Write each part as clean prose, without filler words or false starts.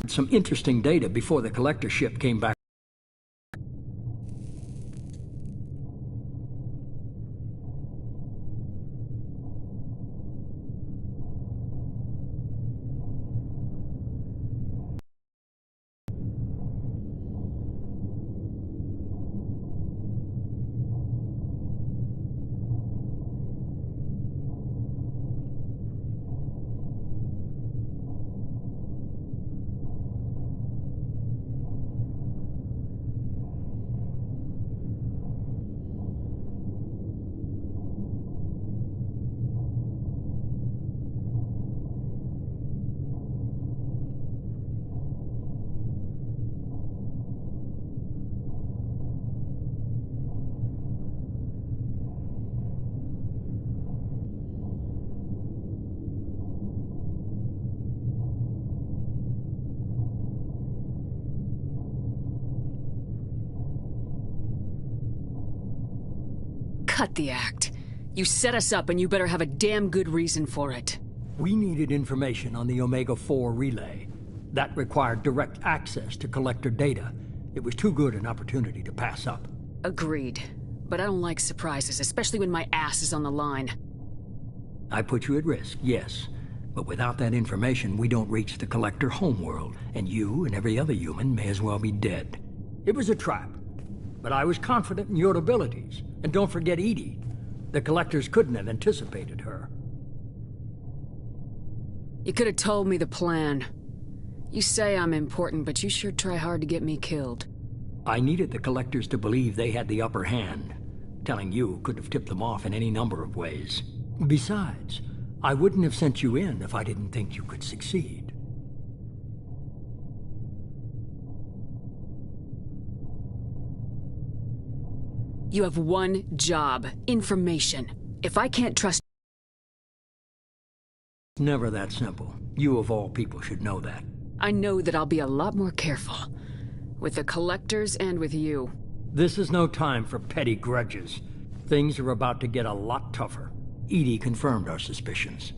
some interesting data before the collector ship came back. Cut the act. You set us up and you better have a damn good reason for it. We needed information on the Omega-4 relay. That required direct access to collector data. It was too good an opportunity to pass up. Agreed. But I don't like surprises, especially when my ass is on the line. I put you at risk, yes. But without that information, we don't reach the collector homeworld, and you and every other human may as well be dead. It was a trap. But I was confident in your abilities. And don't forget Edie. The collectors couldn't have anticipated her. You could have told me the plan. You say I'm important, but you sure try hard to get me killed. I needed the collectors to believe they had the upper hand. Telling you could have tipped them off in any number of ways. Besides, I wouldn't have sent you in if I didn't think you could succeed. You have one job. Information. If I can't trust... Never that simple. You of all people should know that. I know that I'll be a lot more careful. With the collectors and with you. This is no time for petty grudges. Things are about to get a lot tougher. Edie confirmed our suspicions.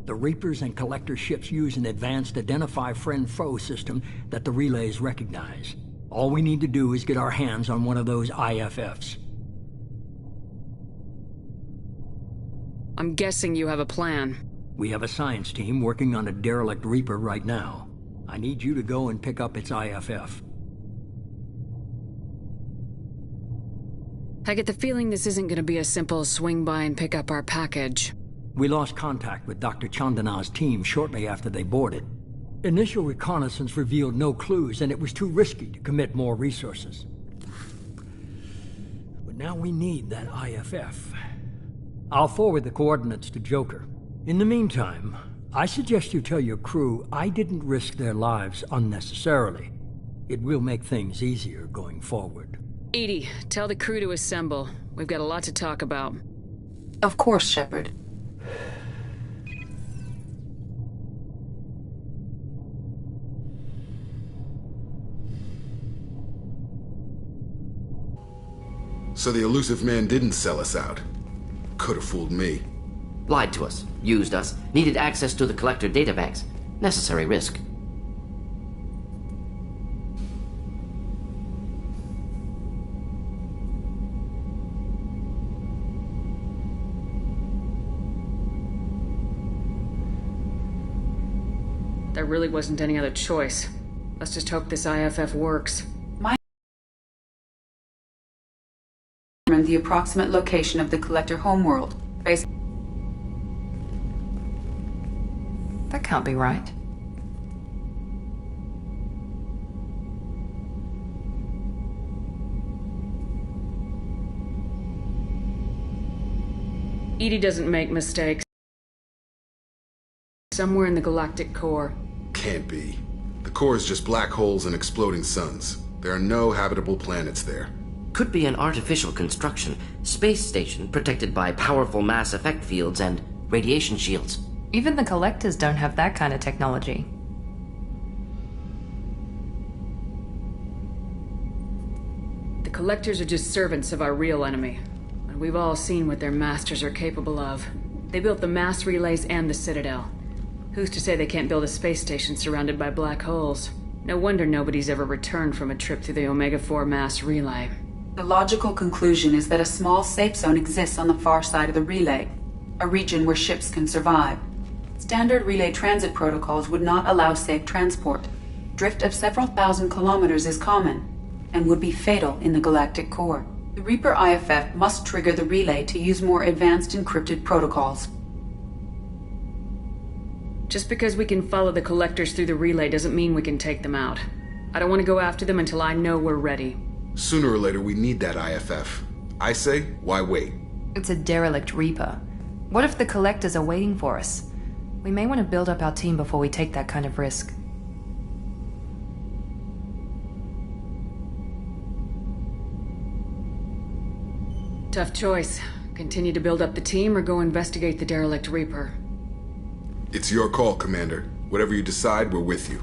The Reapers and Collector ships use an advanced Identify Friend-Foe system that the relays recognize. All we need to do is get our hands on one of those IFFs. I'm guessing you have a plan. We have a science team working on a derelict Reaper right now. I need you to go and pick up its IFF. I get the feeling this isn't going to be a simple swing by and pick up our package. We lost contact with Dr. Chandana's team shortly after they boarded. Initial reconnaissance revealed no clues, and it was too risky to commit more resources. But now we need that IFF. I'll forward the coordinates to Joker. In the meantime, I suggest you tell your crew I didn't risk their lives unnecessarily. It will make things easier going forward. Edie, tell the crew to assemble. We've got a lot to talk about. Of course, Shepard. So the elusive man didn't sell us out. Could have fooled me. Lied to us, used us, needed access to the collector databanks. Necessary risk. There really wasn't any other choice. Let's just hope this IFF works. The approximate location of the collector homeworld. That can't be right. Edie doesn't make mistakes. Somewhere in the galactic core. Can't be. The core is just black holes and exploding suns. There are no habitable planets there. Could be an artificial construction, space station protected by powerful mass effect fields and radiation shields. Even the collectors don't have that kind of technology. The collectors are just servants of our real enemy. And we've all seen what their masters are capable of. They built the mass relays and the Citadel. Who's to say they can't build a space station surrounded by black holes? No wonder nobody's ever returned from a trip through the Omega-4 mass relay. The logical conclusion is that a small safe zone exists on the far side of the relay, a region where ships can survive. Standard relay transit protocols would not allow safe transport. Drift of several thousand kilometers is common, and would be fatal in the galactic core. The Reaper IFF must trigger the relay to use more advanced encrypted protocols. Just because we can follow the collectors through the relay doesn't mean we can take them out. I don't want to go after them until I know we're ready. Sooner or later, we need that IFF. I say, why wait? It's a derelict Reaper. What if the Collectors are waiting for us? We may want to build up our team before we take that kind of risk. Tough choice. Continue to build up the team or go investigate the derelict Reaper. It's your call, Commander. Whatever you decide, we're with you.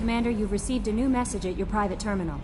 Commander, you've received a new message at your private terminal.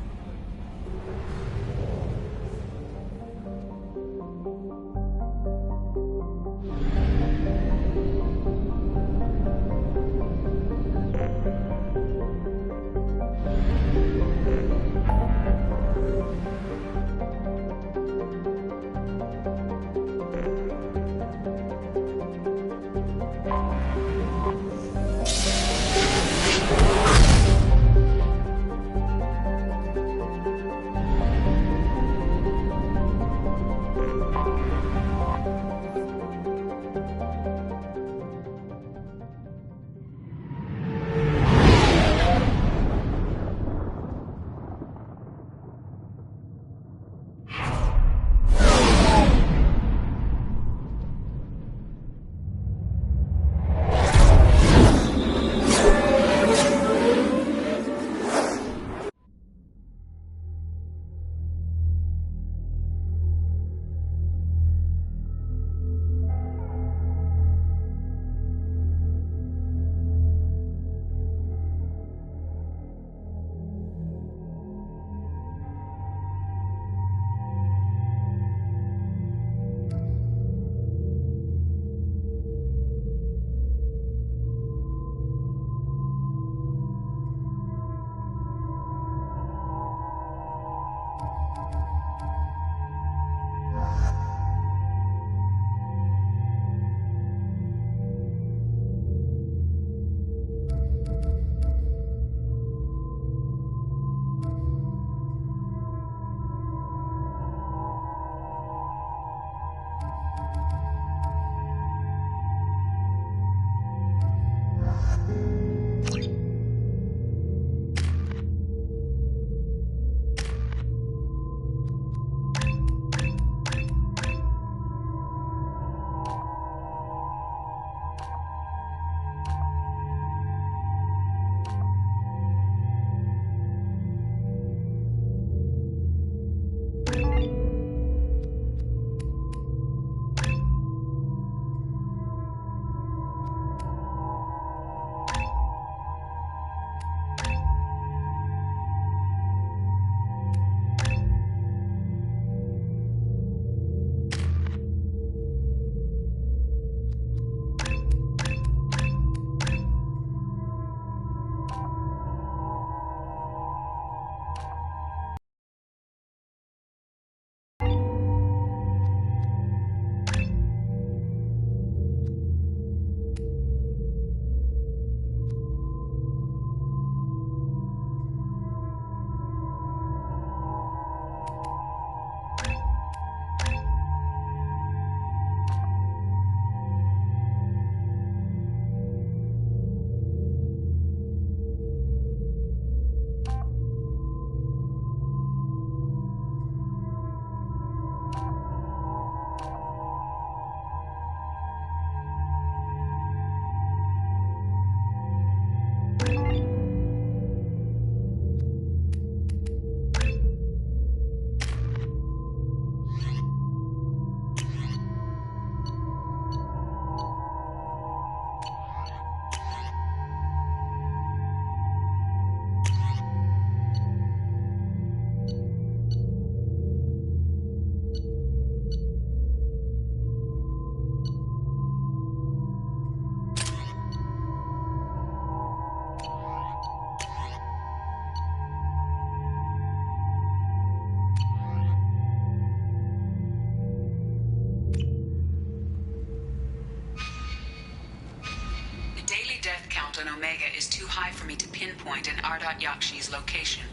On Omega is too high for me to pinpoint an Ardat Yakshi's location.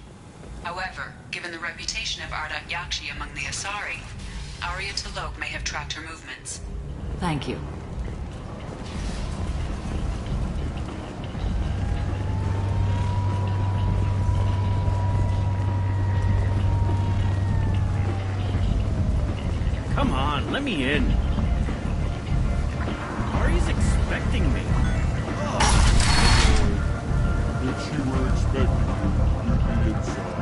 However, given the reputation of Ardat Yakshi among the Asari, Arya T'Loak may have tracked her movements. Thank you. Come on, let me in. Ari's expecting me. If she were expecting you, you'd be inside.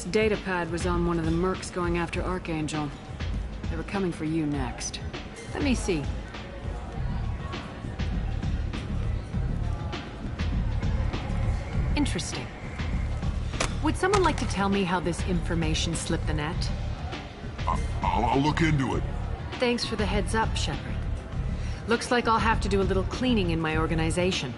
This datapad was on one of the mercs going after Archangel. They were coming for you next. Let me see. Interesting. Would someone like to tell me how this information slipped the net? I'll look into it. Thanks for the heads up, Shepard. Looks like I'll have to do a little cleaning in my organization.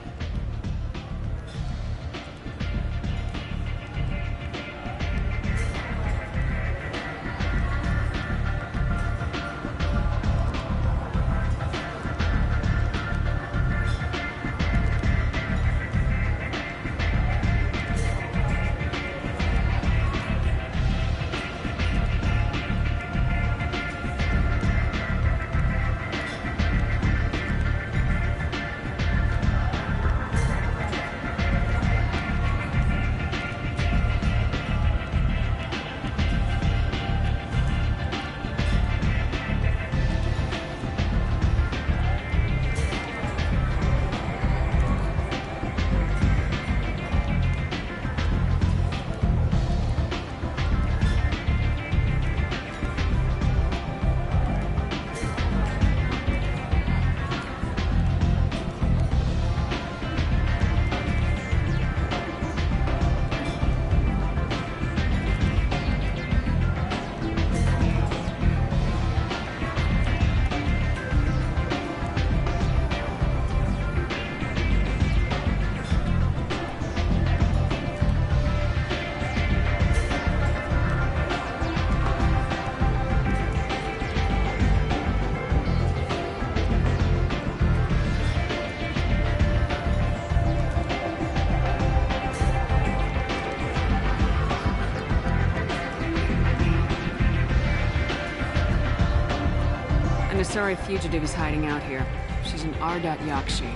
An Asari fugitive is hiding out here. She's an Ardat Yakshi.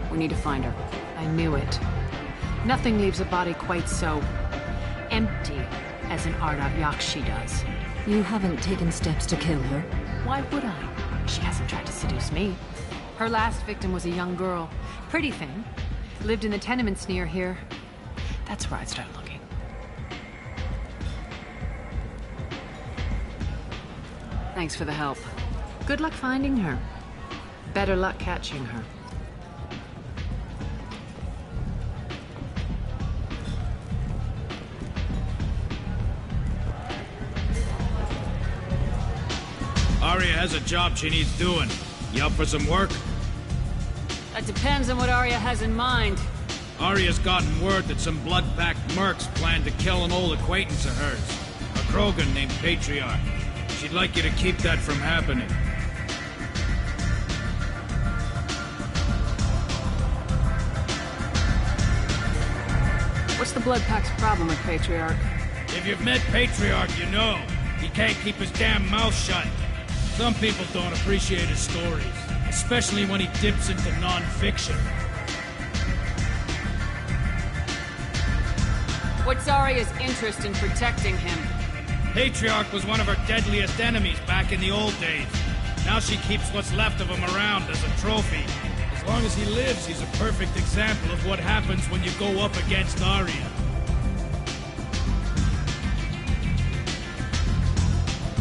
We need to find her. I knew it. Nothing leaves a body quite so empty as an Ardat Yakshi does. You haven't taken steps to kill her? Why would I? She hasn't tried to seduce me. Her last victim was a young girl. Pretty thing. Lived in the tenements near here. That's where I'd start looking. Thanks for the help. Good luck finding her. Better luck catching her. Arya has a job she needs doing. You up for some work? That depends on what Arya has in mind. Arya's gotten word that some blood-packed mercs plan to kill an old acquaintance of hers. A Krogan named Patriarch. She'd like you to keep that from happening. What's the Blood Pack's problem with Patriarch? If you've met Patriarch, you know. He can't keep his damn mouth shut. Some people don't appreciate his stories, especially when he dips into non-fiction. What's Arya's interest in protecting him? Patriarch was one of her deadliest enemies back in the old days. Now she keeps what's left of him around as a trophy. As long as he lives, he's a perfect example of what happens when you go up against Arya.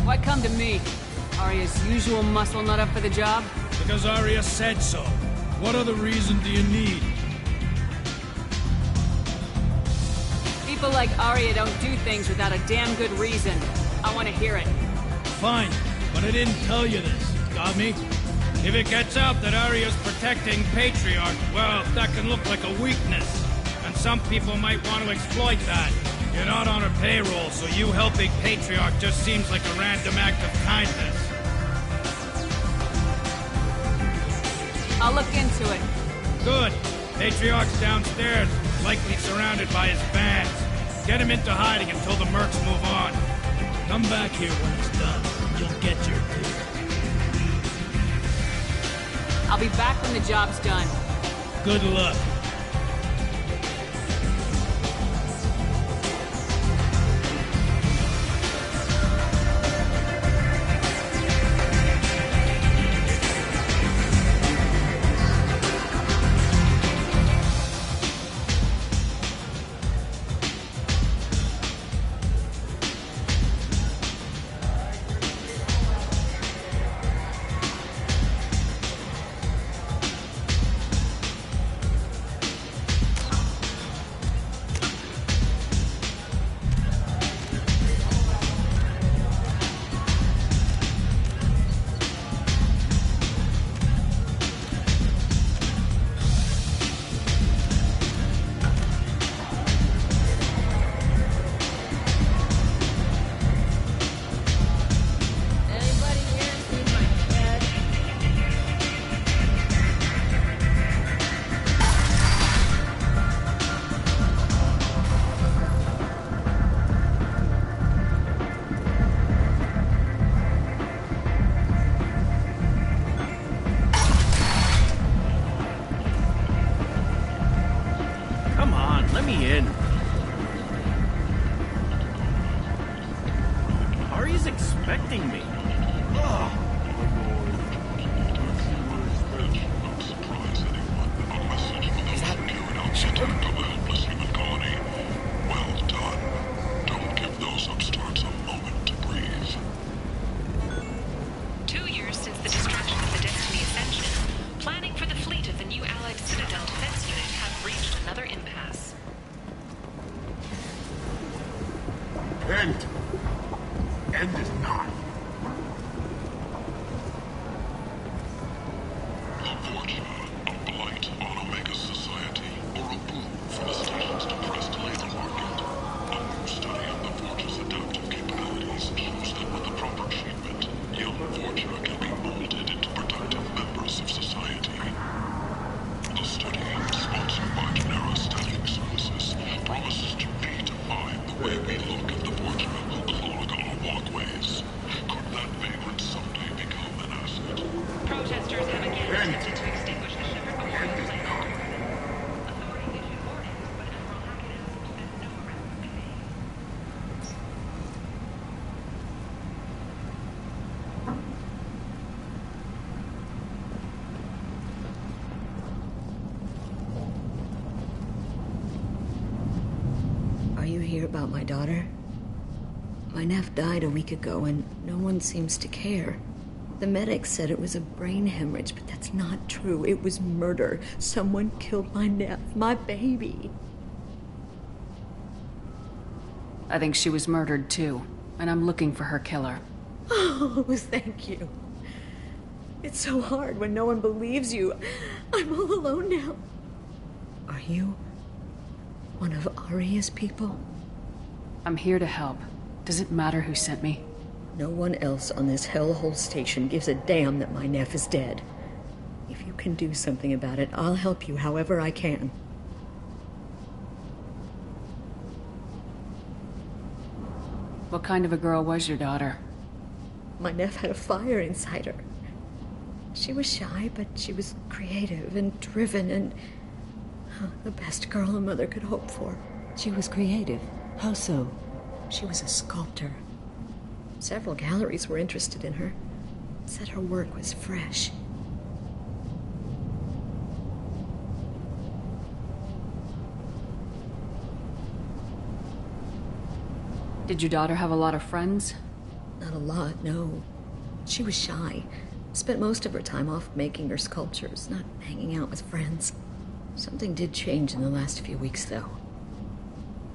Why come to me? Arya's usual muscle not up for the job? Because Arya said so. What other reason do you need? People like Arya don't do things without a damn good reason. I want to hear it. Fine, but I didn't tell you this. Got me? If it gets out that Arya's protecting Patriarch, well, that can look like a weakness. And some people might want to exploit that. You're not on her payroll, so you helping Patriarch just seems like a random act of kindness. I'll look into it. Good. Patriarch's downstairs, likely surrounded by his bands. Get him into hiding until the mercs move on. Come back here when it's done. You'll get your due. I'll be back when the job's done. Good luck. Nobody's expecting me. Ugh. End is not. A Vorcha, a blight on Omega society, or a boon for the station's depressed labor market. A new study of the Vorcha's adaptive capabilities shows that with the proper treatment, young Vorcha can be molded into productive members of society. The study, sponsored by Genera Staffing Services, promises to redefine the way we look at the Vorcha who clog our walkways. Could that vagrant someday become an asset? Protesters have again attempted to extinguish the Shepard Memorial Flame. Authority issued warnings, but Admiral Hackett has no arrest can be made. Are you here about my daughter? My nephew died a week ago and no one seems to care. The medic said it was a brain hemorrhage, but that's not true. It was murder. Someone killed my nephew, my baby. I think she was murdered too, and I'm looking for her killer. Oh, thank you. It's so hard when no one believes you. I'm all alone now. Are you one of Aria's people? I'm here to help. Does it matter who sent me? No one else on this hellhole station gives a damn that my nephew is dead. If you can do something about it, I'll help you however I can. What kind of a girl was your daughter? My nephew had a fire inside her. She was shy, but she was creative and driven and the best girl a mother could hope for. She was creative. How so? She was a sculptor. Several galleries were interested in her. Said her work was fresh. Did your daughter have a lot of friends? Not a lot, no. She was shy. Spent most of her time off making her sculptures, not hanging out with friends. Something did change in the last few weeks, though.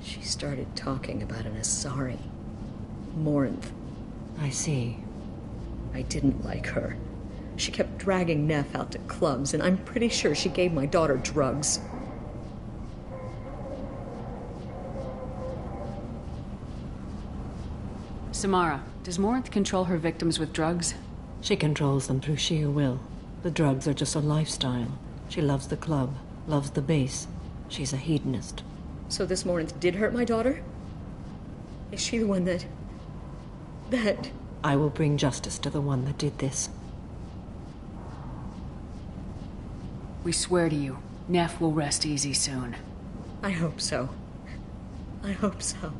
She started talking about an Asari. Morinth. I see. I didn't like her. She kept dragging Neff out to clubs, and I'm pretty sure she gave my daughter drugs. Samara, does Morinth control her victims with drugs? She controls them through sheer will. The drugs are just a lifestyle. She loves the club, loves the base. She's a hedonist. So this Morinth did hurt my daughter? Is she the one that... I will bring justice to the one that did this. We swear to you, Neff will rest easy soon. I hope so. I hope so.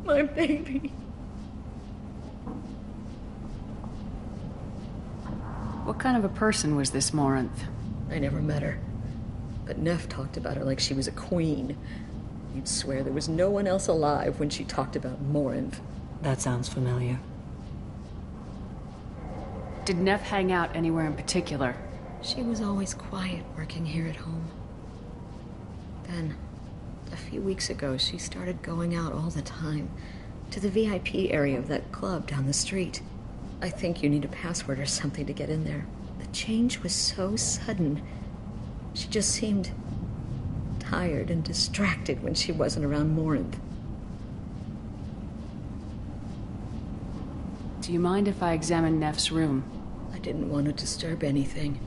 My baby. What kind of a person was this Morinth? I never met her. But Neff talked about her like she was a queen. You'd swear there was no one else alive when she talked about Morinth. That sounds familiar. Did Neff hang out anywhere in particular? She was always quiet working here at home. Then, a few weeks ago, she started going out all the time. To the VIP area of that club down the street. I think you need a password or something to get in there. The change was so sudden. She just seemed tired and distracted when she wasn't around Morinth. Do you mind if I examine Neff's room? I didn't want to disturb anything.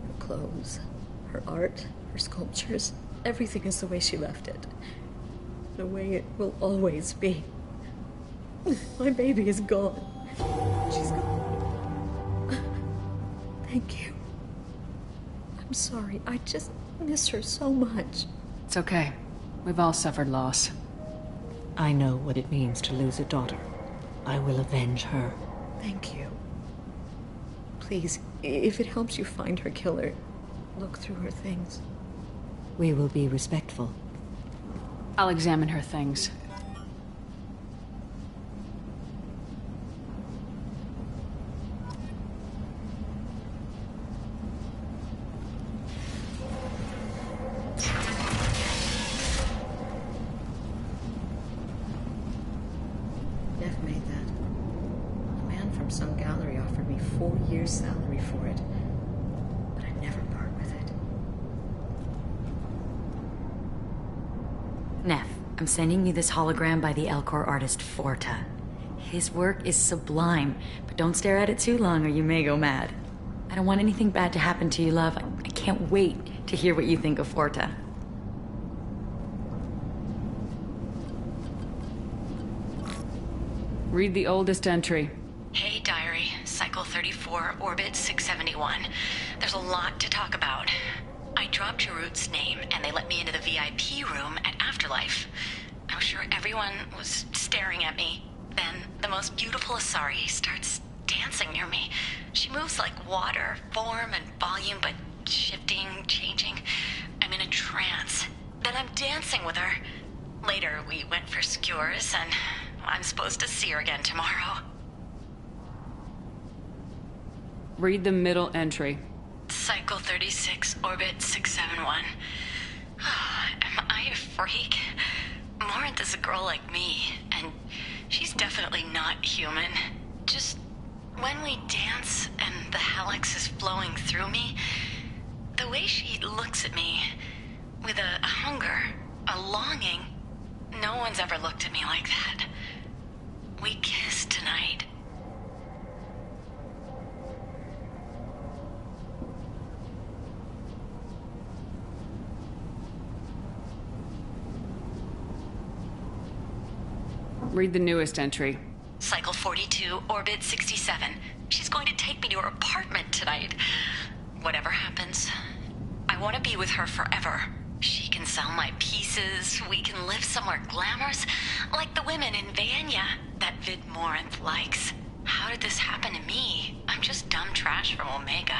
Her clothes, her art, her sculptures, everything is the way she left it. The way it will always be. My baby is gone. She's gone. Thank you. I'm sorry. I just miss her so much. It's okay. We've all suffered loss. I know what it means to lose a daughter. I will avenge her. Thank you. Please, if it helps you find her killer, look through her things. We will be respectful. I'll examine her things. Neff made that. A man from some gallery offered me 4 years' salary for it. But I'd never part with it. Neff, I'm sending you this hologram by the Elcor artist Forta. His work is sublime, but don't stare at it too long or you may go mad. I don't want anything bad to happen to you, love. I can't wait to hear what you think of Forta. Read the oldest entry. Hey, Diary. Cycle 34, Orbit 671. There's a lot to talk about. I dropped Jarut's name, and they let me into the VIP room at Afterlife. I was sure everyone was staring at me. Then, the most beautiful Asari starts dancing near me. She moves like water, form and volume, but shifting, changing. I'm in a trance. Then I'm dancing with her. Later, we went for skewers, and I'm supposed to see her again tomorrow. Read the middle entry. Cycle 36, Orbit 671. Am I a freak? Morinth is a girl like me, and she's definitely not human. Just when we dance and the helix is flowing through me, the way she looks at me with a hunger, a longing, no one's ever looked at me like that. We kissed tonight. Read the newest entry. Cycle 42, Orbit 67. She's going to take me to her apartment tonight. Whatever happens, I want to be with her forever. She can sell my pieces. We can live somewhere glamorous, like the women in Vanya that Vid Morinth likes. How did this happen to me? I'm just dumb trash from Omega.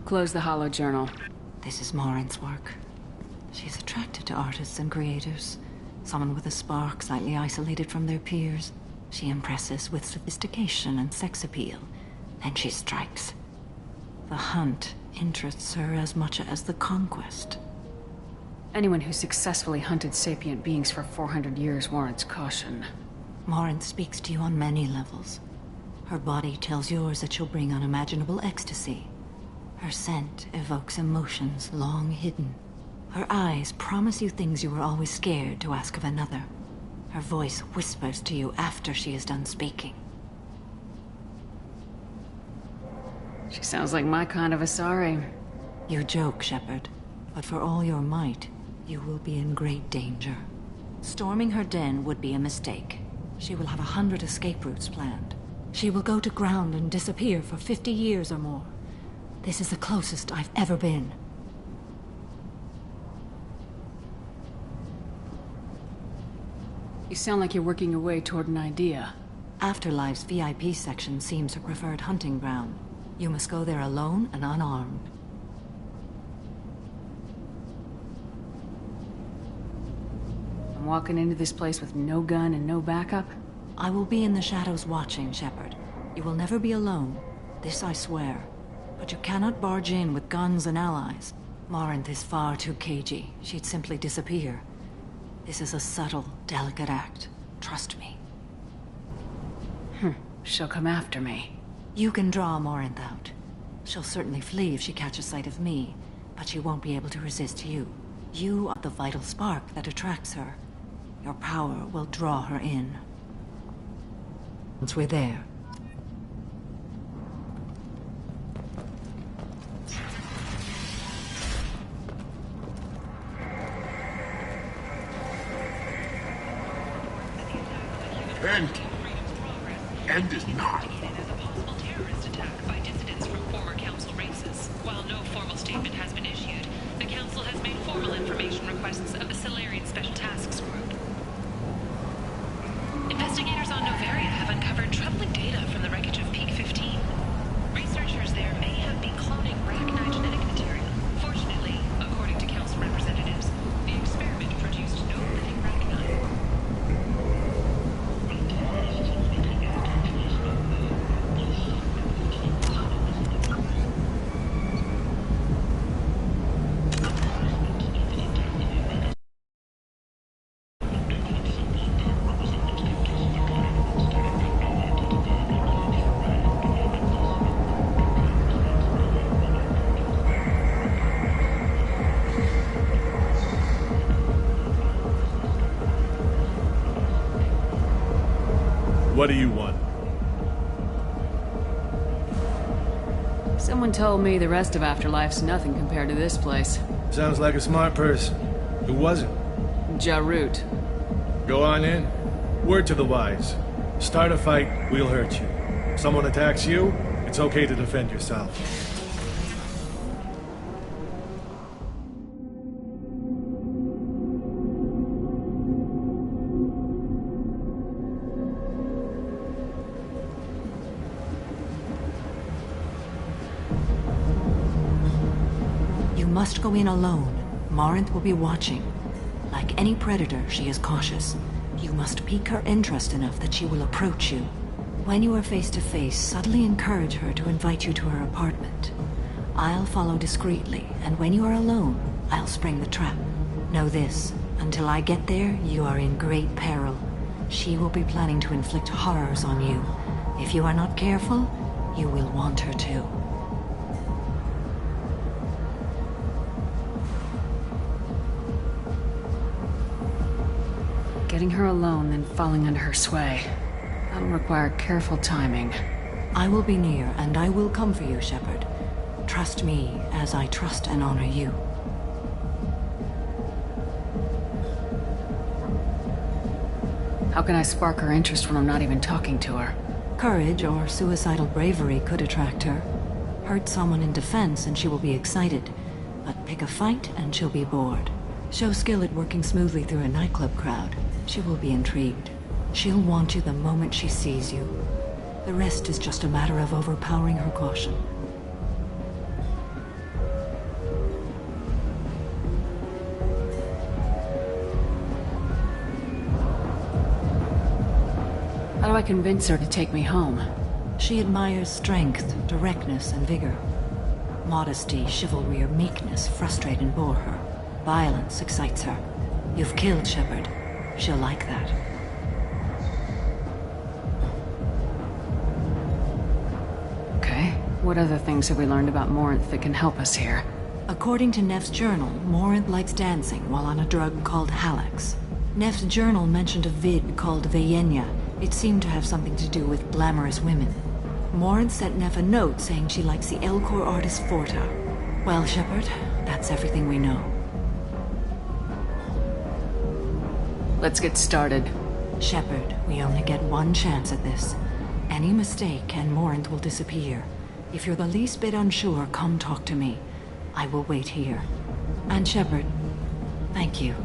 Close the hollow journal. This is Morinth's work. She's attracted to artists and creators. Someone with a spark, slightly isolated from their peers. She impresses with sophistication and sex appeal. Then she strikes. The hunt interests her as much as the conquest. Anyone who successfully hunted sapient beings for 400 years warrants caution. Morinth speaks to you on many levels. Her body tells yours that she'll bring unimaginable ecstasy. Her scent evokes emotions long hidden. Her eyes promise you things you were always scared to ask of another. Her voice whispers to you after she is done speaking. She sounds like my kind of Asari. You joke, Shepard, but for all your might, you will be in great danger. Storming her den would be a mistake. She will have 100 escape routes planned. She will go to ground and disappear for 50 years or more. This is the closest I've ever been. You sound like you're working your way toward an idea. Afterlife's VIP section seems her preferred hunting ground. You must go there alone and unarmed. I'm walking into this place with no gun and no backup? I will be in the shadows watching, Shepard. You will never be alone. This I swear. But you cannot barge in with guns and allies. Morinth is far too cagey. She'd simply disappear. This is a subtle, delicate act. Trust me. She'll come after me. You can draw Morinth out. She'll certainly flee if she catches sight of me, but she won't be able to resist you. You are the vital spark that attracts her. Your power will draw her in. Once we're there, End is not. As a possible terrorist attack by dissidents from former council races. While no formal statement has been issued, the council has made formal information requests of the What do you want? Someone told me the rest of Afterlife's nothing compared to this place. Sounds like a smart person. Who was it? Jarut. Go on in. Word to the wise. Start a fight, we'll hurt you. Someone attacks you, it's okay to defend yourself. You must go in alone. Morinth will be watching. Like any predator, she is cautious. You must pique her interest enough that she will approach you. When you are face to face, subtly encourage her to invite you to her apartment. I'll follow discreetly, and when you are alone, I'll spring the trap. Know this, until I get there, you are in great peril. She will be planning to inflict horrors on you. If you are not careful, you will want her to. Getting her alone, then falling under her sway. That'll require careful timing. I will be near, and I will come for you, Shepard. Trust me, as I trust and honor you. How can I spark her interest when I'm not even talking to her? Courage or suicidal bravery could attract her. Hurt someone in defense and she will be excited. But pick a fight and she'll be bored. Show skill at working smoothly through a nightclub crowd. She will be intrigued. She'll want you the moment she sees you. The rest is just a matter of overpowering her caution. How do I convince her to take me home? She admires strength, directness, and vigor. Modesty, chivalry, or meekness frustrate and bore her. Violence excites her. You've killed Shepard. She'll like that. Okay. What other things have we learned about Morinth that can help us here? According to Neff's journal, Morinth likes dancing while on a drug called Halax. Neff's journal mentioned a vid called Vayenya. It seemed to have something to do with glamorous women. Morinth sent Neff a note saying she likes the Elcor artist Forta. Well, Shepard, that's everything we know. Let's get started. Shepard, we only get one chance at this. Any mistake and Morinth will disappear. If you're the least bit unsure, come talk to me. I will wait here. And Shepard, thank you.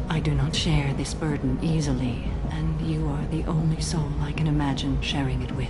I do not share this burden easily, and you are the only soul I can imagine sharing it with.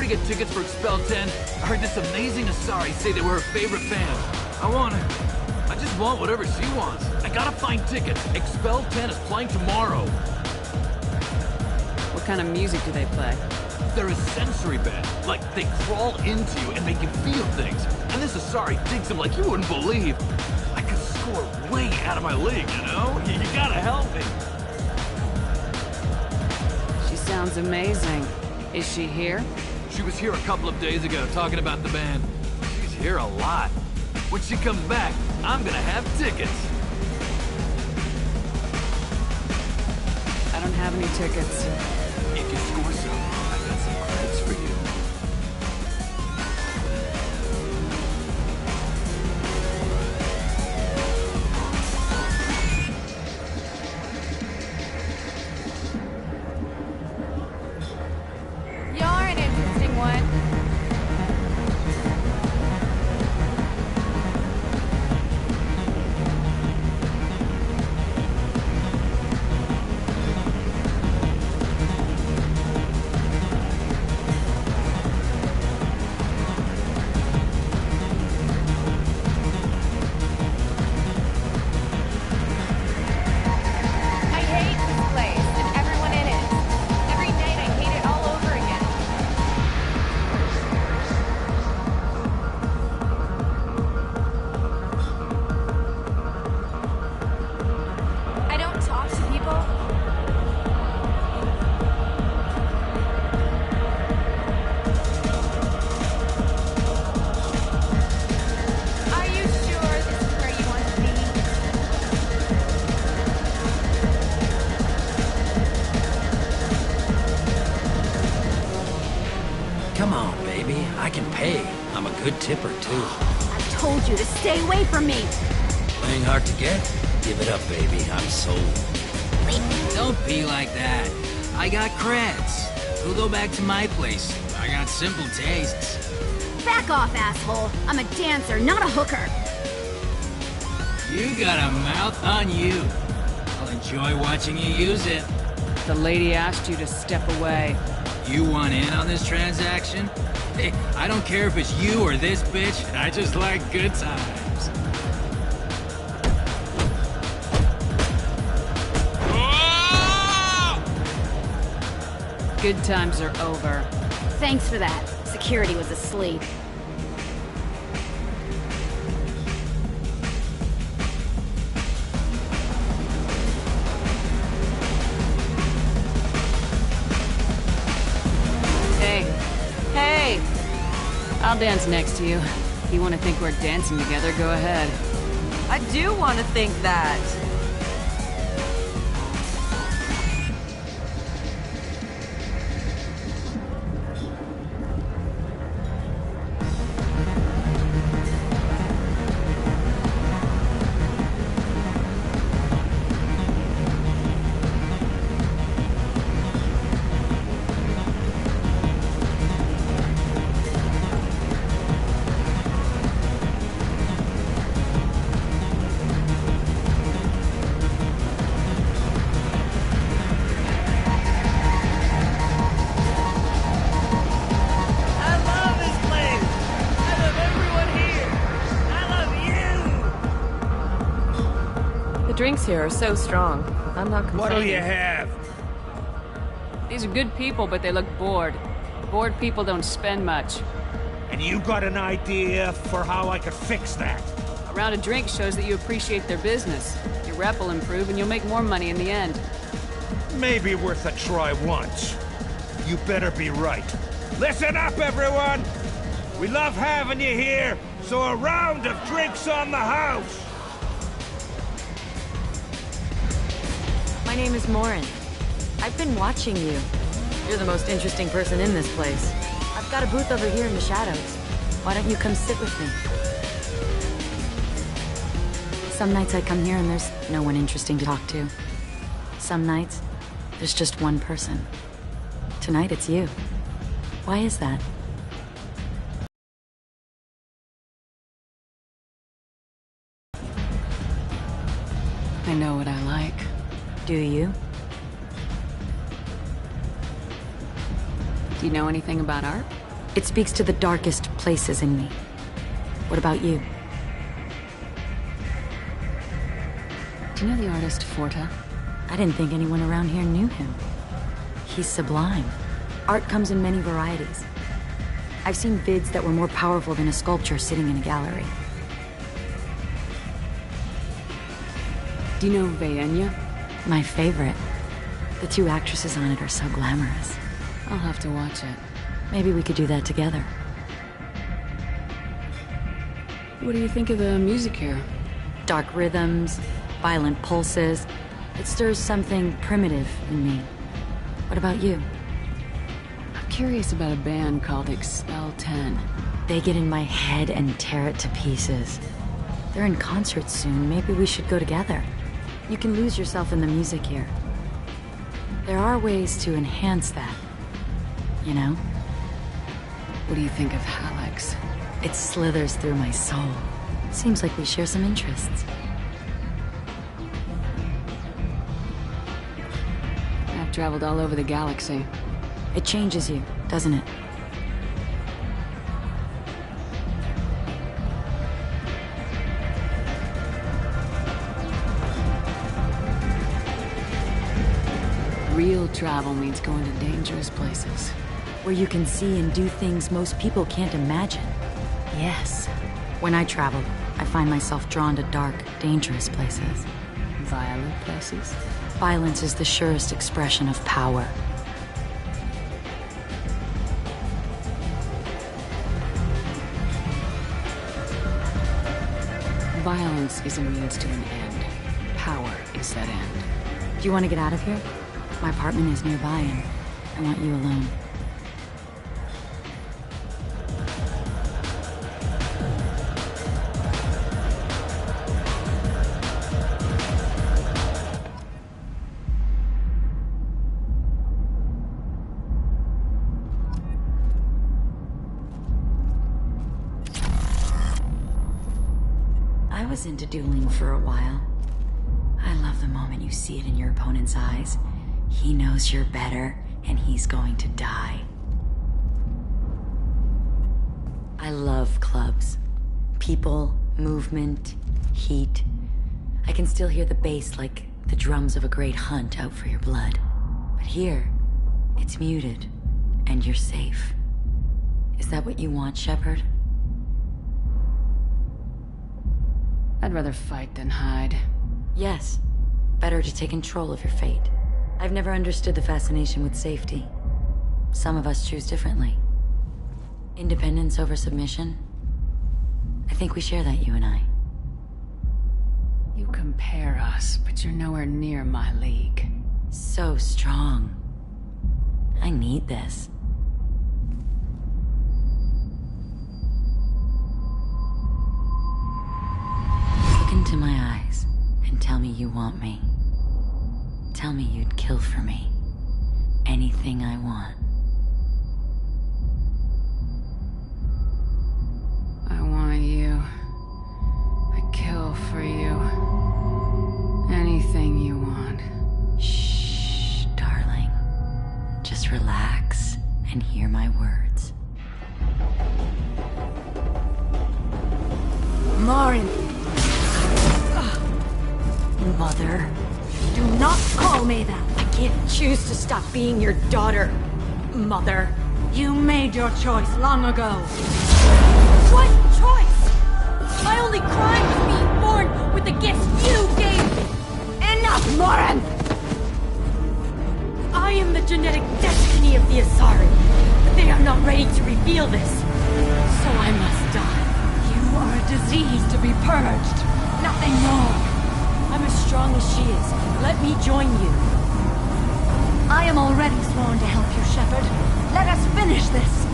Get tickets for Expel 10. I heard this amazing Asari say they were her favorite band. I just want whatever she wants. I gotta find tickets. Expel 10 is playing tomorrow. What kind of music do they play? They're a sensory band. Like, they crawl into you and make you feel things. And this Asari digs them like you wouldn't believe. I could score way out of my league, you know? You gotta help me. She sounds amazing. Is she here? She was here a couple of days ago talking about the band. She's here a lot. When she comes back, I'm gonna have tickets. I don't have any tickets. If you score some, I got some credits for you. Come on, baby. I can pay. I'm a good tipper, too. I told you to stay away from me! Playing hard to get? Give it up, baby. I'm sold. Don't be like that. I got creds. We'll go back to my place. I got simple tastes. Back off, asshole! I'm a dancer, not a hooker! You got a mouth on you. I'll enjoy watching you use it. The lady asked you to step away. You want in on this transaction? Hey, I don't care if it's you or this bitch. I just like good times. Good times are over. Thanks for that. Security was asleep. Hey! I'll dance next to you. If you want to think we're dancing together, go ahead. I do want to think that. Drinks here are so strong. I'm not complaining. What'll you have? These are good people, but they look bored. Bored people don't spend much. And you got an idea for how I could fix that? A round of drinks shows that you appreciate their business. Your rep will improve and you'll make more money in the end. Maybe worth a try once. You better be right. Listen up, everyone! We love having you here, so a round of drinks on the house! My name is Morin. I've been watching you. You're the most interesting person in this place. I've got a booth over here in the shadows. Why don't you come sit with me? Some nights I come here and there's no one interesting to talk to. Some nights, there's just one person. Tonight it's you. Why is that? I know what I like. Do you? Do you know anything about art? It speaks to the darkest places in me. What about you? Do you know the artist Forta? I didn't think anyone around here knew him. He's sublime. Art comes in many varieties. I've seen vids that were more powerful than a sculpture sitting in a gallery. Do you know Vaenya? My favorite. The two actresses on it are so glamorous. I'll have to watch it. Maybe we could do that together. What do you think of the music here? Dark rhythms, violent pulses. It stirs something primitive in me. What about you? I'm curious about a band called Expel 10. They get in my head and tear it to pieces. They're in concert soon. Maybe we should go together. You can lose yourself in the music here. There are ways to enhance that. You know? What do you think of Hallex? It slithers through my soul. Seems like we share some interests. I've traveled all over the galaxy. It changes you, doesn't it? Real travel means going to dangerous places. Where you can see and do things most people can't imagine. Yes. When I travel, I find myself drawn to dark, dangerous places. Violent places? Violence is the surest expression of power. Violence is a means to an end. Power is that end. Do you want to get out of here? My apartment is nearby and I want you alone. I was into dueling for a while. I love the moment you see it in your opponent's eyes. He knows you're better, and he's going to die. I love clubs. People, movement, heat. I can still hear the bass like the drums of a great hunt out for your blood. But here, it's muted, and you're safe. Is that what you want, Shepard? I'd rather fight than hide. Yes. Better to take control of your fate. I've never understood the fascination with safety. Some of us choose differently. Independence over submission? I think we share that, you and I. You compare us, but you're nowhere near my league. So strong. I need this. Look into my eyes and tell me you want me. Tell me you'd kill for me. Anything I want. I want you. I'd kill for you. Anything you want. Shh, darling. Just relax and hear my words. Morin! Mother. Do not call me that! I can't choose to stop being your daughter, Mother. You made your choice long ago. What choice? My only crime is being born with the gifts you gave me! Enough, Morin! I am the genetic destiny of the Asari, but they are not ready to reveal this. So I must die. You are a disease to be purged. Nothing more. I'm as strong as she is. Let me join you. I am already sworn to help you, Shepard. Let us finish this.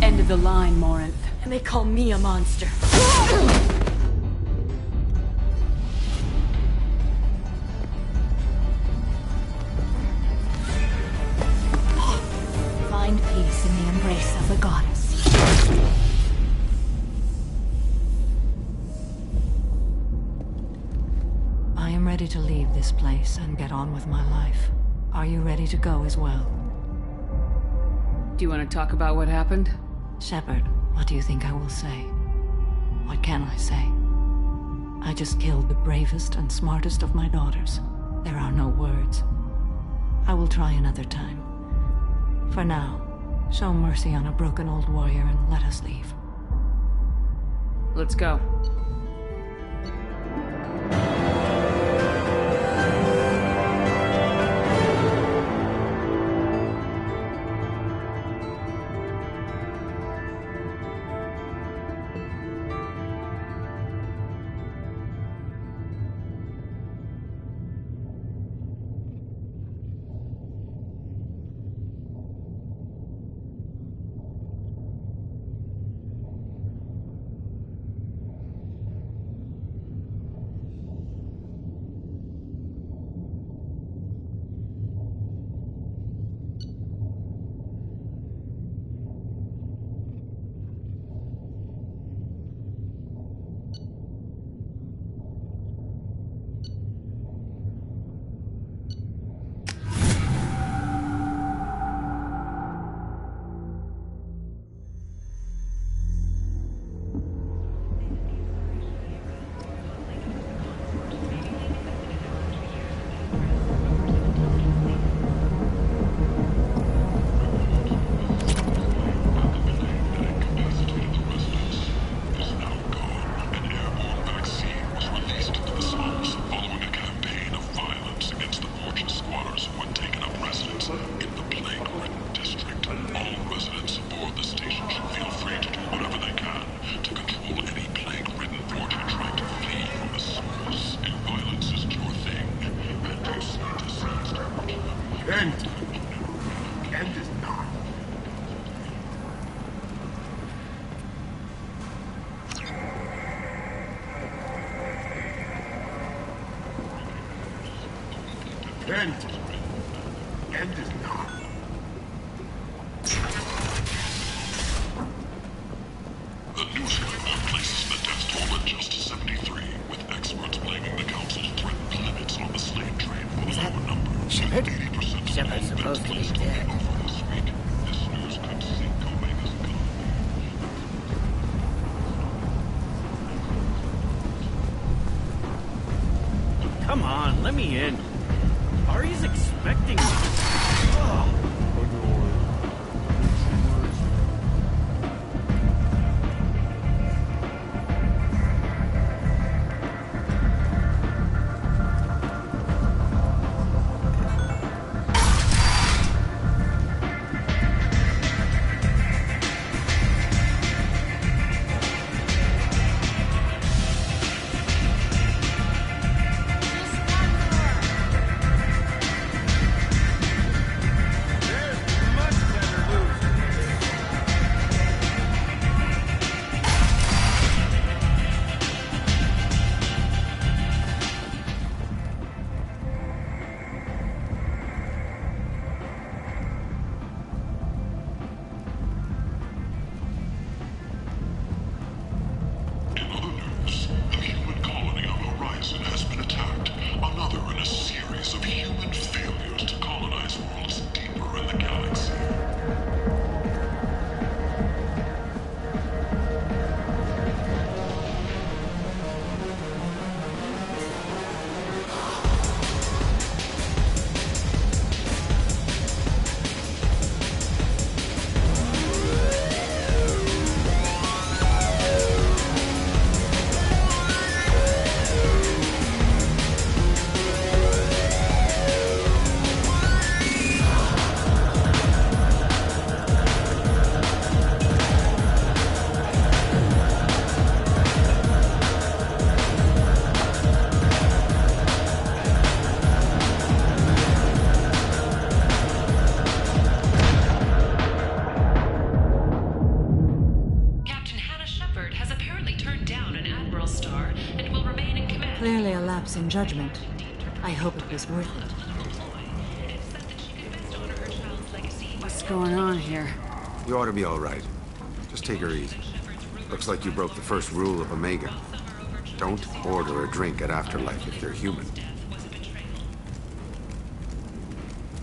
End of the line, Morinth. And they call me a monster. Find peace in the embrace of the goddess. I am ready to leave this place and get on with my life. Are you ready to go as well? Do you want to talk about what happened? Shepard, what do you think I will say? What can I say? I just killed the bravest and smartest of my daughters. There are no words. I will try another time. For now, show mercy on a broken old warrior and let us leave. Let's go. The on, let me in. Ari's expecting me. Ugh. Clearly a lapse in judgment. I hope it was worth it. What's going on here? You ought to be all right. Just take her easy. Looks like you broke the first rule of Omega. Don't order a drink at Afterlife if you're human.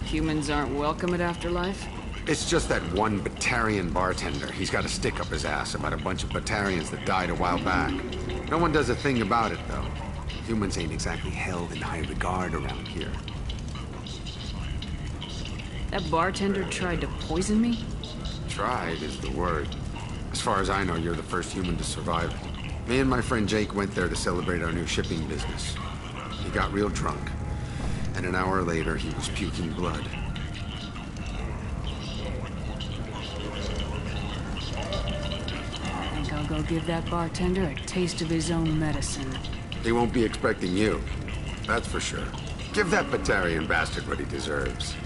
Humans aren't welcome at Afterlife? It's just that one Batarian bartender. He's got a stick up his ass about a bunch of Batarians that died a while back. No one does a thing about it, though. Humans ain't exactly held in high regard around here. That bartender tried to poison me? Tried is the word. As far as I know, you're the first human to survive it. Me and my friend Jake went there to celebrate our new shipping business. He got real drunk, and an hour later he was puking blood. I think I'll go give that bartender a taste of his own medicine. He won't be expecting you. That's for sure. Give that Batarian bastard what he deserves.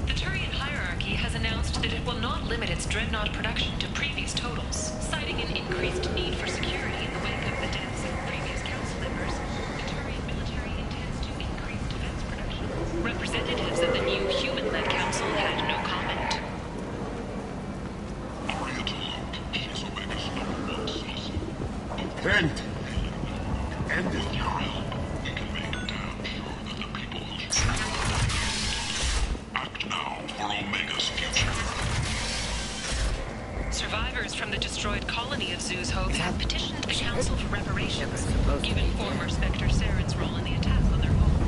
The Turian hierarchy has announced that it will not limit its dreadnought production to previous totals, citing an increased need for security in the wake of the deaths of previous council members. The Turian military intends to increase defense production. Representatives of the new human-led council had no comment. Kent! End it. Act now for Omega's future. Survivors from the destroyed colony of Zoo's Hope have petitioned the council for reparations, given former Spectre Saren's role in the attack on their home.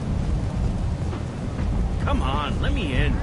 Come on, let me in.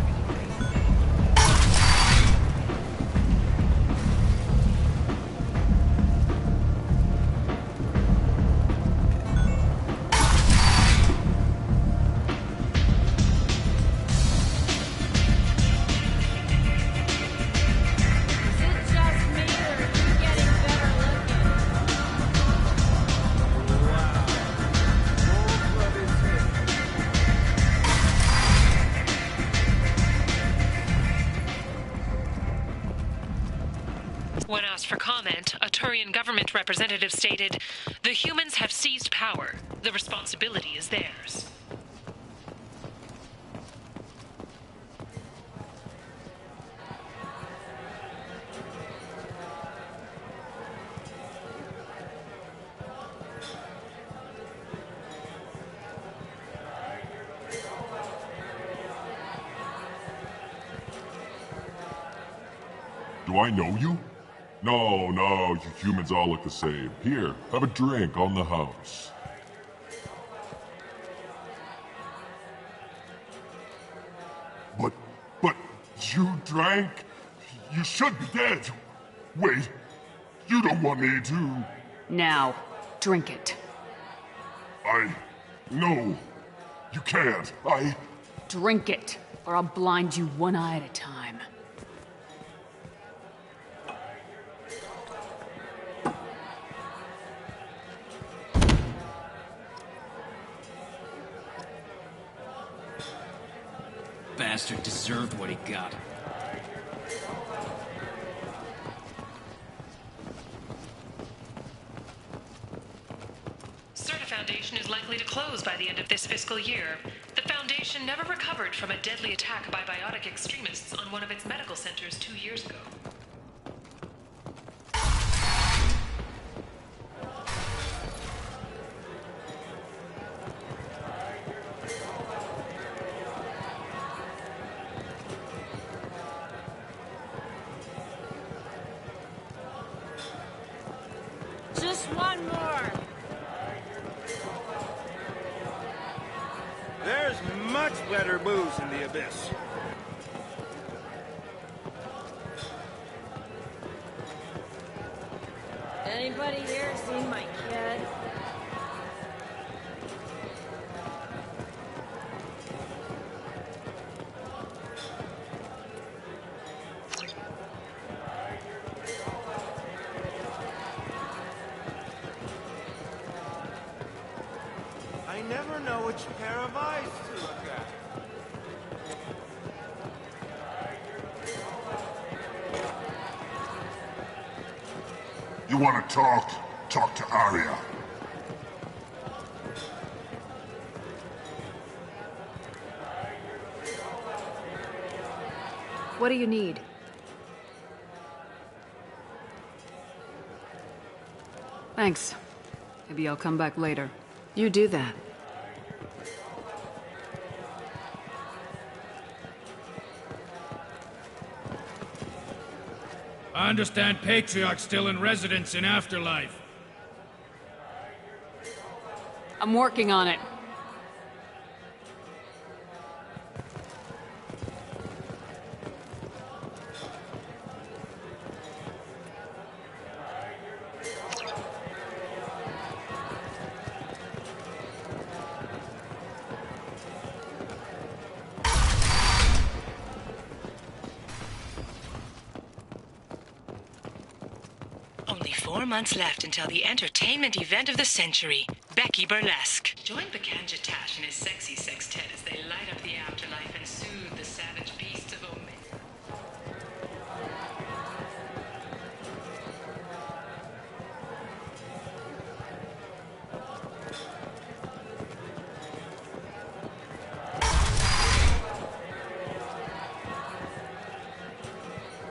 When asked for comment, a Turian government representative stated, "The humans have seized power. The responsibility is theirs." Do I know you? No, no, you humans all look the same. Here, have a drink on the house. But you drank? You should be dead. Wait, you don't want me to... Now, drink it. No, you can't. Drink it, or I'll blind you one eye at a time. Bastard deserved what he got. Certa Foundation is likely to close by the end of this fiscal year. The Foundation never recovered from a deadly attack by biotic extremists on one of its medical centers 2 years ago. Just one more. There's much better booze in the Abyss. Anybody here seen my kid? I never know which pair of eyes to look at. You want to talk? Talk to Arya. What do you need? Thanks. Maybe I'll come back later. You do that. I understand Patriarch's still in residence in Afterlife. I'm working on it. Only 4 months left until the entertainment event of the century, Becky Burlesque. Join Bakanja Tash and his sexy sextet as they light up the afterlife and soothe the savage beasts of Omega.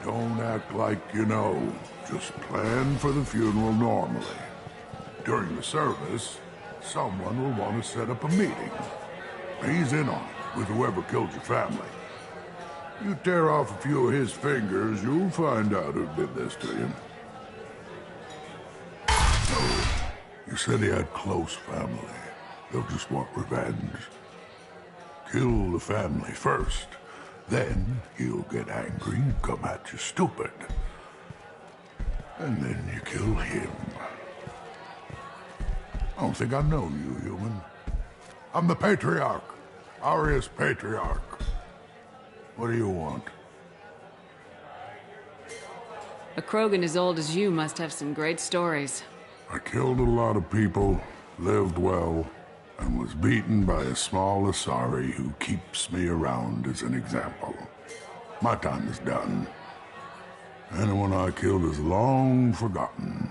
Don't act like you know. Just plan for the funeral normally. During the service, someone will want to set up a meeting. He's in on it with whoever killed your family. You tear off a few of his fingers, you'll find out who did this to you. Oh, you said he had close family. They'll just want revenge. Kill the family first. Then he'll get angry and come at you stupid. And then you kill him. I don't think I know you, human. I'm the Patriarch. Arya's Patriarch. What do you want? A Krogan as old as you must have some great stories. I killed a lot of people, lived well, and was beaten by a small Asari who keeps me around as an example. My time is done. Anyone I killed is long forgotten.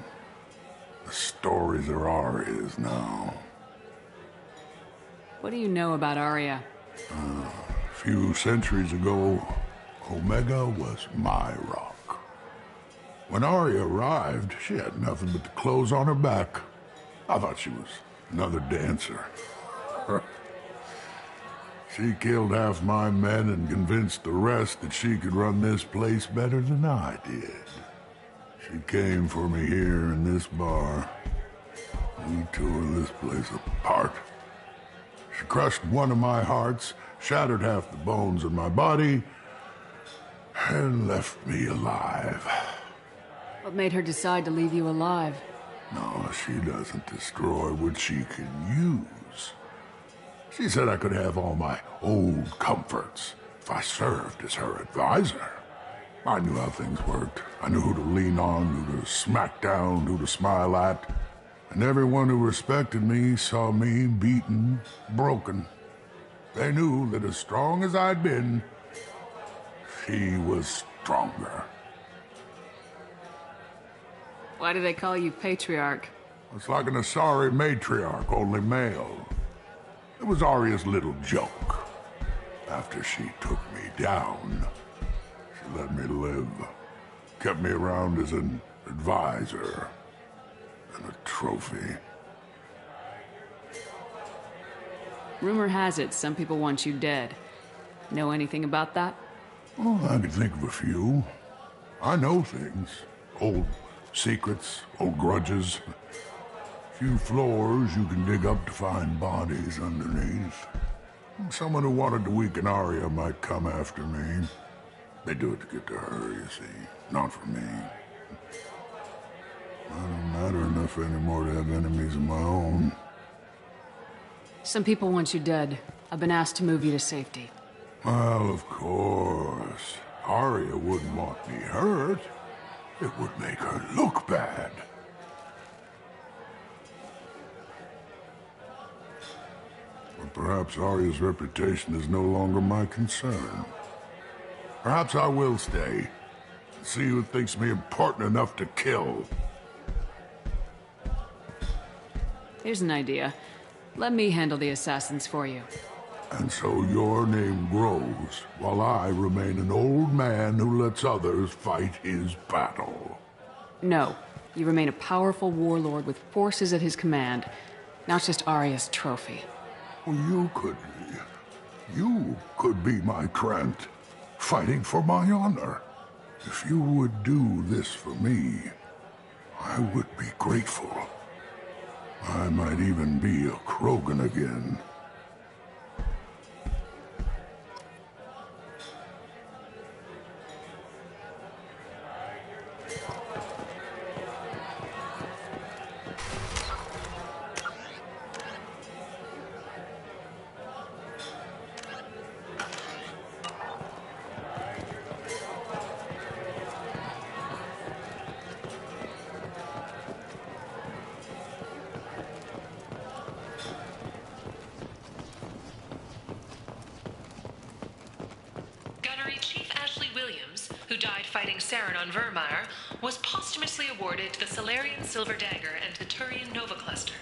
The stories are Arya's now. What do you know about Arya? A few centuries ago, Omega was my rock. When Arya arrived, she had nothing but the clothes on her back. I thought she was another dancer. She killed half my men and convinced the rest that she could run this place better than I did. She came for me here in this bar. We tore this place apart. She crushed one of my hearts, shattered half the bones in my body, and left me alive. What made her decide to leave you alive? No, she doesn't destroy what she can use. She said I could have all my old comforts if I served as her advisor. I knew how things worked. I knew who to lean on, who to smack down, who to smile at. And everyone who respected me saw me beaten, broken. They knew that as strong as I'd been, she was stronger. Why do they call you Patriarch? It's like an Asari matriarch, only male. It was Arya's little joke. After she took me down, she let me live. Kept me around as an advisor and a trophy. Rumor has it some people want you dead. Know anything about that? Oh, I can think of a few. I know things. Old secrets, old grudges. Few floors you can dig up to find bodies underneath. Someone who wanted to weaken Arya might come after me. They do it to get to her, you see. Not for me. I don't matter enough anymore to have enemies of my own. Some people want you dead. I've been asked to move you to safety. Well, of course. Arya wouldn't want me hurt. It would make her look bad. But perhaps Arya's reputation is no longer my concern. Perhaps I will stay. See who thinks me important enough to kill. Here's an idea. Let me handle the assassins for you. And so your name grows, while I remain an old man who lets others fight his battle. No. You remain a powerful warlord with forces at his command, not just Arya's trophy. Well, you could be my Trent, fighting for my honor. If you would do this for me, I would be grateful. I might even be a Krogan again. who died fighting Saren on Vermeer, was posthumously awarded the Solarian Silver Dagger and the Turian Nova Cluster.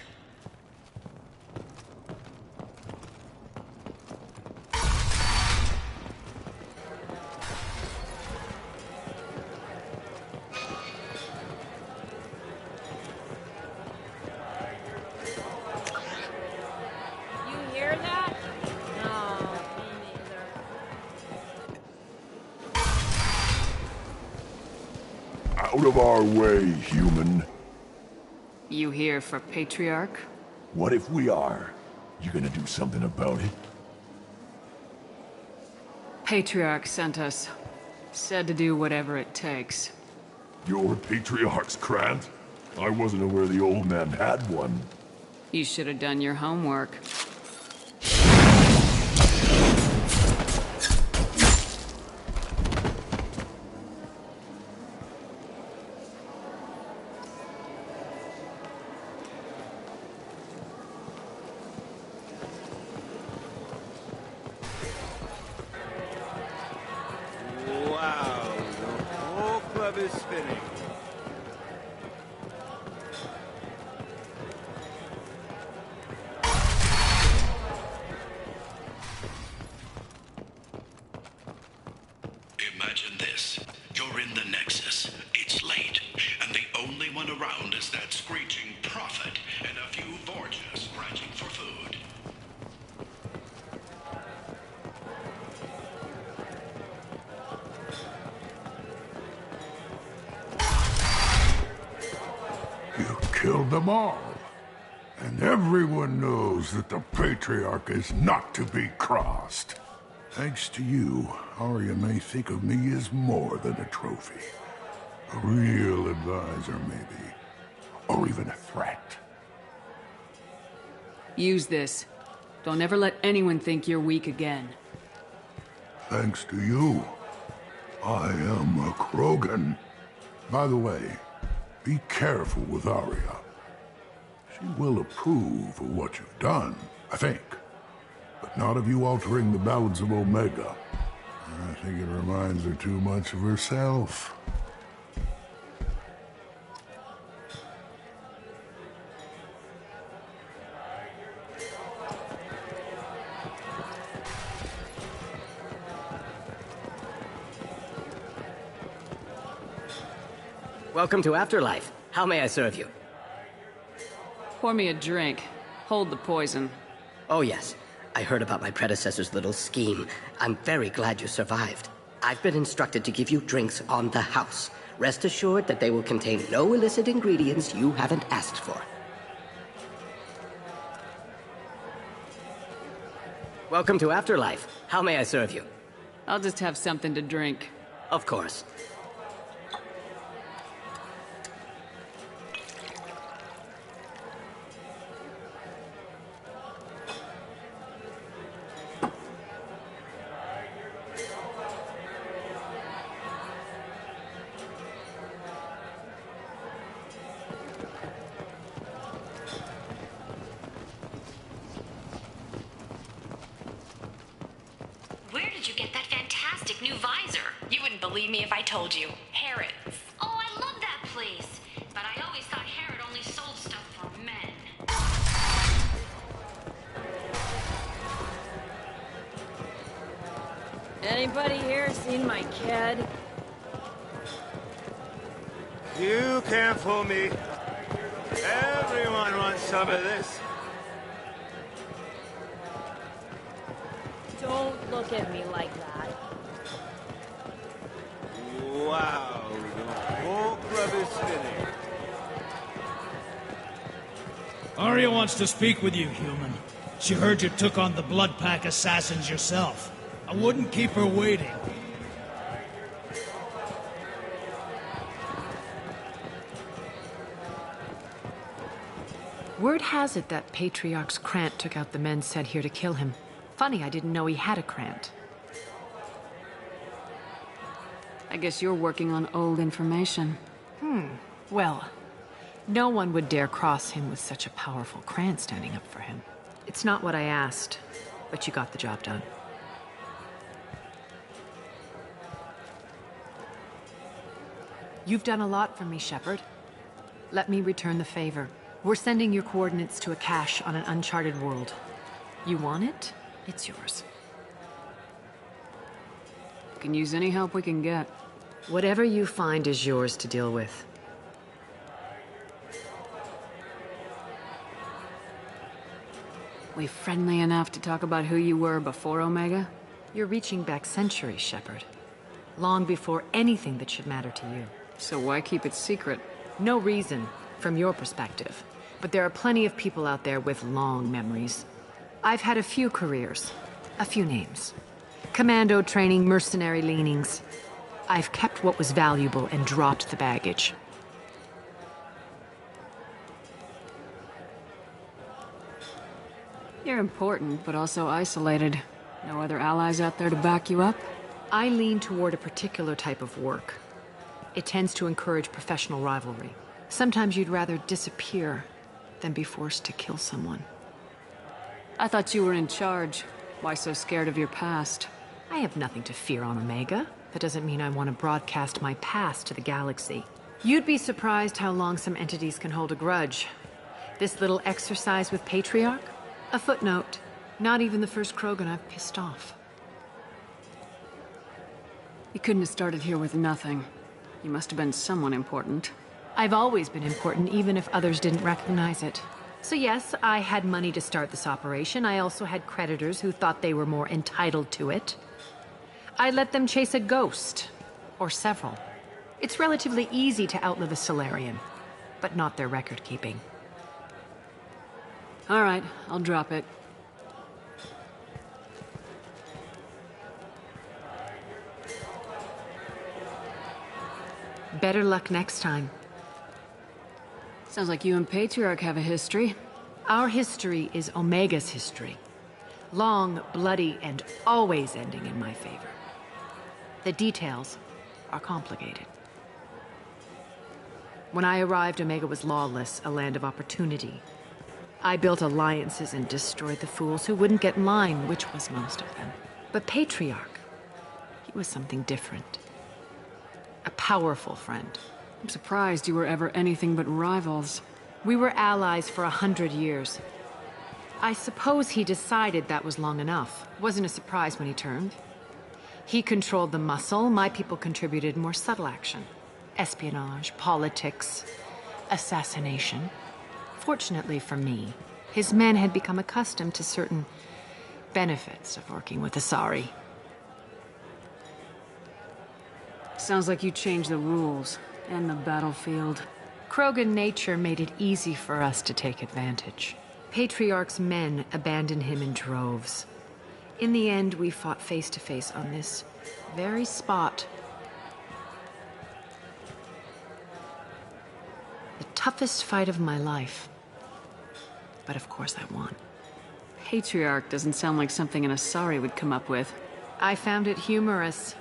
Out of our way, human. You here for Patriarch? What if we are? You gonna do something about it? Patriarch sent us. Said to do whatever it takes. Your Patriarch's Krant? I wasn't aware the old man had one. You should have done your homework. Wow, the whole club is spinning. Imagine this. You're in the Nexus. It's late, and the only one around is that screeching prophet and a few Vorjas scratching for food. killed them all. And everyone knows that the Patriarch is not to be crossed. Thanks to you, Arya may think of me as more than a trophy. A real advisor, maybe. Or even a threat. Use this. Don't ever let anyone think you're weak again. Thanks to you, I am a Krogan. By the way, be careful with Arya. She will approve of what you've done, I think. But not of you altering the balance of Omega. I think it reminds her too much of herself. Welcome to Afterlife. How may I serve you? Pour me a drink. Hold the poison. Oh yes, I heard about my predecessor's little scheme. I'm very glad you survived. I've been instructed to give you drinks on the house. Rest assured that they will contain no illicit ingredients you haven't asked for. Welcome to Afterlife. How may I serve you? I'll just have something to drink. Of course. Believe me if I told you. Harrods. Oh, I love that place. But I always thought Harrod only sold stuff for men. Anybody here seen my kid? You can't fool me. Everyone wants some of this. Don't look at me like that. Wow, the whole club is spinning. Arya wants to speak with you, human. She heard you took on the Blood Pack assassins yourself. I wouldn't keep her waiting. Word has it that Patriarch's Krant took out the men sent here to kill him. Funny, I didn't know he had a Krant. I guess you're working on old information. Well, no one would dare cross him with such a powerful Krant standing up for him. It's not what I asked, but you got the job done. You've done a lot for me, Shepard. Let me return the favor. We're sending your coordinates to a cache on an uncharted world. You want it? It's yours. Can use any help we can get. Whatever you find is yours to deal with. We friendly enough to talk about who you were before Omega? You're reaching back centuries, Shepard. Long before anything that should matter to you. So why keep it secret? No reason, from your perspective. But there are plenty of people out there with long memories. I've had a few careers, a few names. Commando training, mercenary leanings. I've kept what was valuable and dropped the baggage. You're important, but also isolated. No other allies out there to back you up? I lean toward a particular type of work. It tends to encourage professional rivalry. Sometimes you'd rather disappear than be forced to kill someone. I thought you were in charge. Why so scared of your past? I have nothing to fear on Omega. That doesn't mean I want to broadcast my past to the galaxy. You'd be surprised how long some entities can hold a grudge. This little exercise with Patriarch? A footnote. Not even the first Krogan I've pissed off. You couldn't have started here with nothing. You must have been someone important. I've always been important, even if others didn't recognize it. So yes, I had money to start this operation. I also had creditors who thought they were more entitled to it. I let them chase a ghost. Or several. It's relatively easy to outlive a Solarian. but not their record keeping. All right, I'll drop it. Better luck next time. Sounds like you and Patriarch have a history. Our history is Omega's history. Long, bloody, and always ending in my favor. The details are complicated. When I arrived, Omega was lawless, a land of opportunity. I built alliances and destroyed the fools who wouldn't get in line, which was most of them. But Patriarch, he was something different. A powerful friend. I'm surprised you were ever anything but rivals. We were allies for 100 years. I suppose he decided that was long enough. Wasn't a surprise when he turned. He controlled the muscle, my people contributed more subtle action. Espionage, politics, assassination. Fortunately for me, his men had become accustomed to certain benefits of working with Asari. Sounds like you changed the rules and the battlefield. Krogan nature made it easy for us to take advantage. Patriarch's men abandoned him in droves. In the end, we fought face to face on this very spot. The toughest fight of my life. But of course I won. Patriarch doesn't sound like something an Asari would come up with. I found it humorous.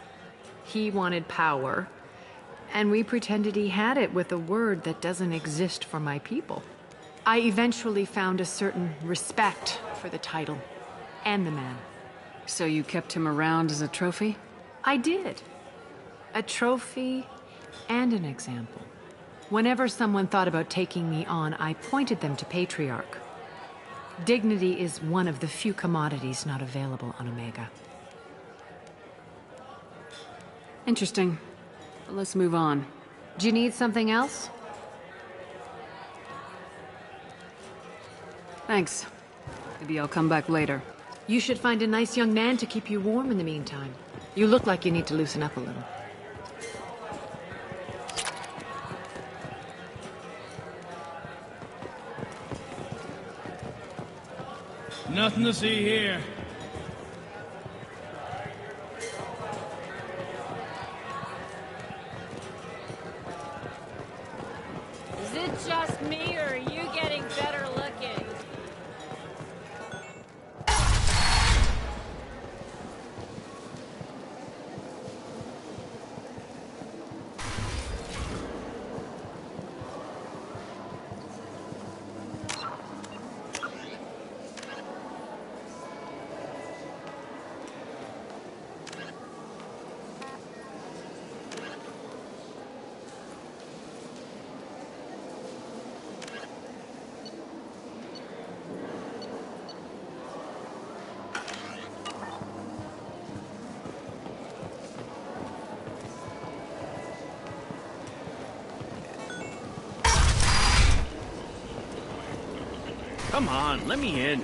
He wanted power, and we pretended he had it with a word that doesn't exist for my people. I eventually found a certain respect for the title and the man. So you kept him around as a trophy? I did. A trophy and an example. Whenever someone thought about taking me on, I pointed them to Patriarch. Dignity is one of the few commodities not available on Omega. Interesting. But let's move on. Do you need something else? Thanks. Maybe I'll come back later. You should find a nice young man to keep you warm in the meantime. You look like you need to loosen up a little. Nothing to see here. Is it just me, or are you getting better looking? Come on, let me in.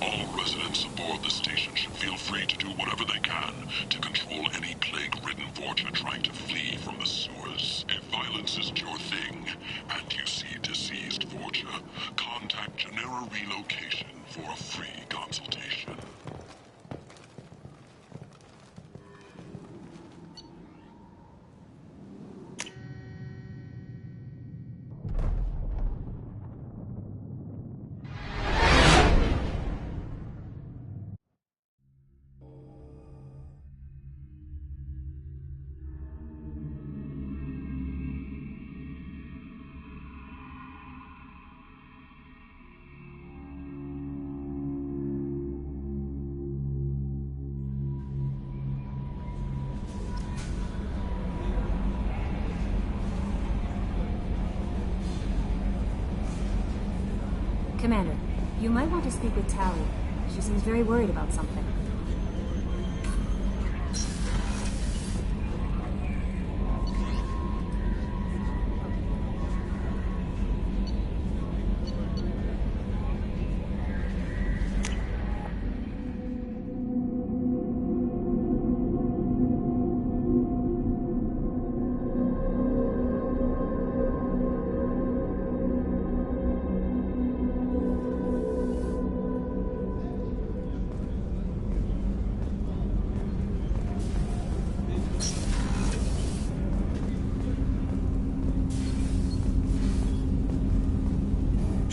All residents aboard the station should feel free to do whatever they can to control any plague-ridden Vorcha trying to flee from the sewers. If violence is your thing, and you see deceased Vorcha, contact Genera Relocation for a free consultation. Commander, you might want to speak with Tally. She seems very worried about something.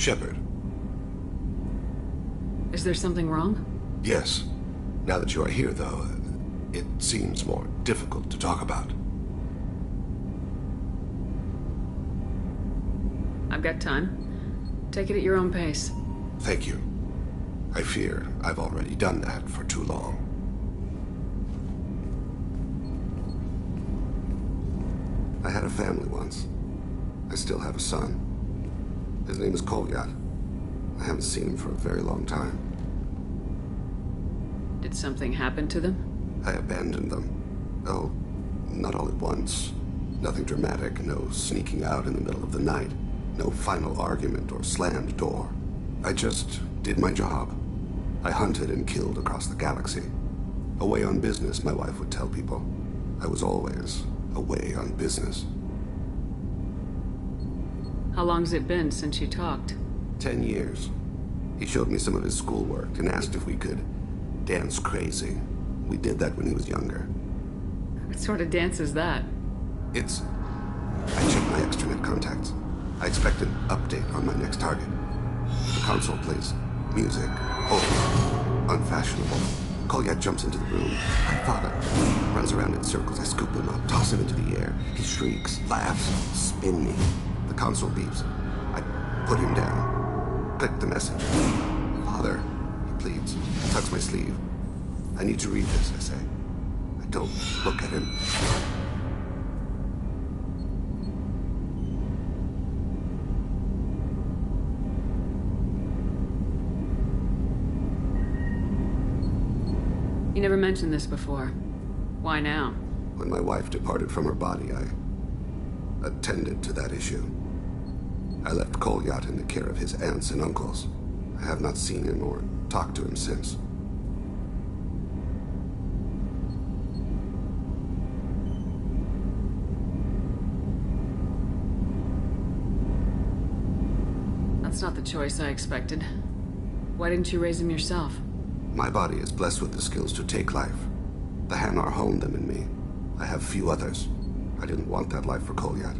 Shepard. Is there something wrong? Yes. Now that you are here, though, it seems more difficult to talk about. I've got time. Take it at your own pace. Thank you. I fear I've already done that for too long. I had a family once. I still have a son. His name is CLAUDIA. I haven't seen him for a very long time. Did something happen to them? I abandoned them. Oh, not all at once. Nothing dramatic, no sneaking out in the middle of the night. No final argument or slammed door. I just did my job. I hunted and killed across the galaxy. Away on business, my wife would tell people. I was always away on business. How long's it been since you talked? 10 years. He showed me some of his schoolwork and asked if we could dance crazy. We did that when he was younger. What sort of dance is that? I checked my extranet contacts. I expect an update on my next target. The console plays music, old, unfashionable. CLAUDIA jumps into the room. My father runs around in circles. I scoop him up, toss him into the air. He shrieks, laughs, spin me. The console beeps. I put him down. Click the message. Father, he pleads. Tucks my sleeve. I need to read this, I say. I don't look at him. You never mentioned this before. Why now? When my wife departed from her body, I attended to that issue. I left CLAUDIA in the care of his aunts and uncles. I have not seen him or talked to him since. That's not the choice I expected. Why didn't you raise him yourself? My body is blessed with the skills to take life. The Hanar honed them in me. I have few others. I didn't want that life for CLAUDIA.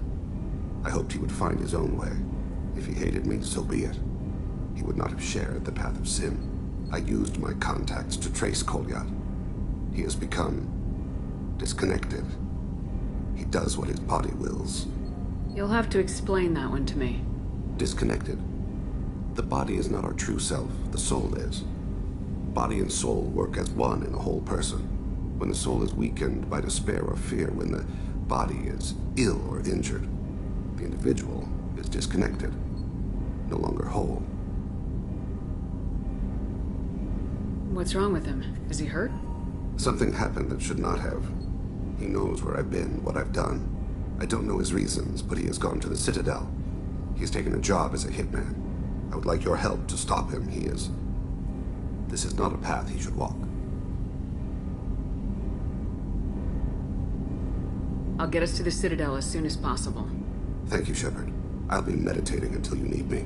I hoped he would find his own way. If he hated me, so be it. He would not have shared the path of sin. I used my contacts to trace CLAUDIA. He has become disconnected. He does what his body wills. You'll have to explain that one to me. Disconnected. The body is not our true self. The soul is. Body and soul work as one in a whole person. When the soul is weakened by despair or fear, when the body is ill or injured, the individual is disconnected, no longer whole. What's wrong with him? Is he hurt? Something happened that should not have. He knows where I've been, what I've done. I don't know his reasons, but he has gone to the Citadel. He's taken a job as a hitman. I would like your help to stop him. This is not a path he should walk. I'll get us to the Citadel as soon as possible. Thank you, Shepard. I'll be meditating until you need me.